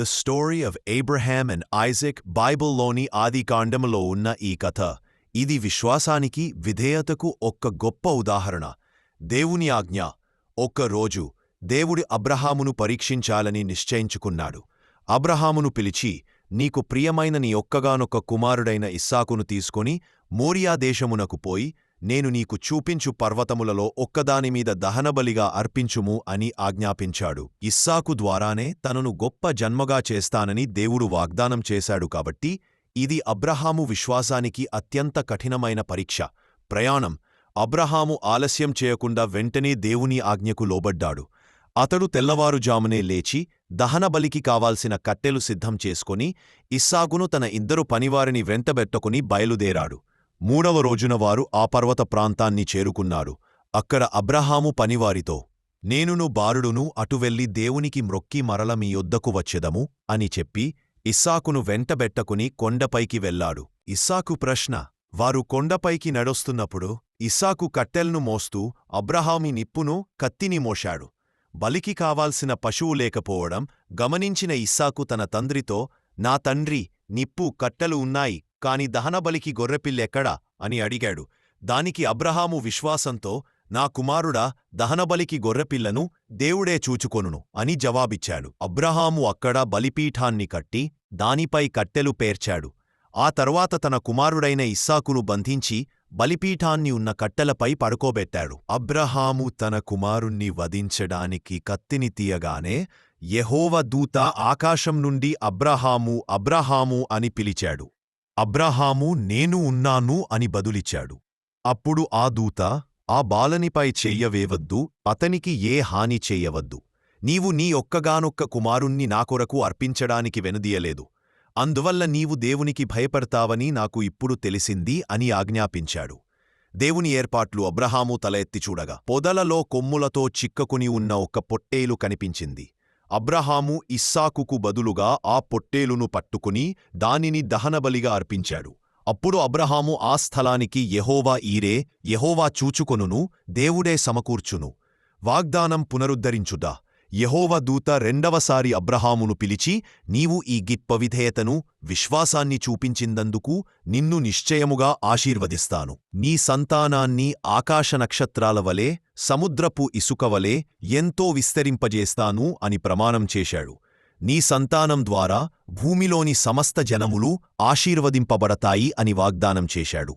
The story of Abraham and Isaac బైబిల్లోని ఆదికాండములో ఉన్న ఈ కథ ఇది విశ్వాసానికి విధేయతకు ఒక్క గొప్ప ఉదాహరణ. దేవుని ఆజ్ఞ. ఒక్కరోజు దేవుడు అబ్రహామును పరీక్షించాలని నిశ్చయించుకున్నాడు. అబ్రహామును పిలిచి, నీకు ప్రియమైన నీ ఒక్కగానొక్క కుమారుడైన ఇస్సాకును తీసుకొని మోరియా దేశమునకు పోయి నేను నీకు చూపించు పర్వతములలో ఒక్కదానిమీద దహనబలిగా అర్పించుము అని ఆజ్ఞాపించాడు. ఇస్సాకు ద్వారానే తనను గొప్ప జన్మగా చేస్తానని దేవుడు వాగ్దానం చేశాడు కాబట్టి ఇది అబ్రహాము విశ్వాసానికి అత్యంత కఠినమైన పరీక్ష. ప్రయాణం. అబ్రహాము ఆలస్యం చేయకుండా వెంటనే దేవుని ఆజ్ఞకు లోబడ్డాడు. అతడు తెల్లవారుజామునే లేచి దహనబలికి కావాల్సిన కట్టెలు సిద్ధం చేసుకొని ఇస్సాకును తన ఇద్దరు పనివారిని వెంటబెట్టుకుని బయలుదేరాడు. మూడవ రోజున వారు ఆ పర్వత ప్రాంతాన్ని చేరుకున్నారు. అక్కడ అబ్రహాము పనివారితో, నేనును బాలుడును అటు వెళ్లి దేవునికి మ్రొక్కి మరల మీ యొద్దకు వచ్చెదము అని చెప్పి ఇస్సాకును వెంటబెట్టుకుని కొండపైకి వెళ్లాడు. ఇస్సాకు ప్రశ్న. వారు కొండపైకి నడుస్తున్నప్పుడు ఇస్సాకు కట్టెల్ను మోస్తూ అబ్రహాము నిప్పును కత్తిని మోశాడు. బలికి కావాల్సిన పశువు లేకపోవడం గమనించిన ఇస్సాకు తన తండ్రితో, నా తండ్రీ, నిప్పు కట్టెలు ఉన్నాయి, కాని దహనబలికి గొర్రెపిల్లెక్కడా అని అడిగాడు. దానికి అబ్రహాము విశ్వాసంతో, నా కుమారుడా, దహనబలికి గొర్రెపిల్లను దేవుడే చూచుకొనును అని జవాబిచ్చాడు. అబ్రహాము అక్కడ బలిపీఠాన్ని కట్టి దానిపై కట్టెలు పేర్చాడు. ఆ తర్వాత తన కుమారుడైన ఇస్సాకును బంధించి బలిపీఠాన్ని ఉన్న కట్టెలపై పడుకోబెట్టాడు. అబ్రహాము తన కుమారుణ్ణి వధించడానికి కత్తిని తీయగానే యెహోవా దూత ఆకాశం నుండి అబ్రహాము అబ్రహాము అని పిలిచాడు. అబ్రహాము నేను ఉన్నాను అని బదులిచ్చాడు. అప్పుడు ఆ దూత, ఆ బాలనిపై చెయ్యవేవద్దు, అతనికి ఏ హాని చెయ్యవద్దు. నీవు నీ ఒక్కగానొక్క కుమారుణ్ణి నాకొరకు అర్పించడానికి వెనుదీయలేదు. అందువల్ల నీవు దేవునికి భయపడతావని నాకు ఇప్పుడు తెలిసింది అని ఆజ్ఞాపించాడు. దేవుని ఏర్పాట్లు. అబ్రహాము తల ఎత్తి చూడగా పొదలలో కొమ్ములతో చిక్కకుని ఉన్న ఒక పొట్టేలు కనిపించింది. అబ్రహాము ఇస్సాకుకు బదులుగా ఆ పొట్టేలును పట్టుకుని దానిని దహనబలిగా అర్పించాడు. అప్పుడు అబ్రహాము ఆ స్థలానికి యెహోవా ఈరే, యెహోవా చూచుకొనును, దేవుడే సమకూర్చును, వాగ్దానం పునరుద్ధరించుట. యెహోవా దూత రెండవసారి అబ్రహామును పిలిచి, నీవు ఈ గిప్ప విధేయతను, విశ్వాసాన్ని చూపించిందందుకు నిన్ను నిశ్చయముగా ఆశీర్వదిస్తాను. నీ సంతానాన్ని ఆకాశ నక్షత్రాల వలె, సముద్రపు ఇసుకవలె ఎంతో విస్తరింపజేస్తాను అని ప్రమాణం చేశాడు. నీ సంతానం ద్వారా భూమిలోని సమస్త జనములు ఆశీర్వదింపబడతాయి అని వాగ్దానం చేశాడు.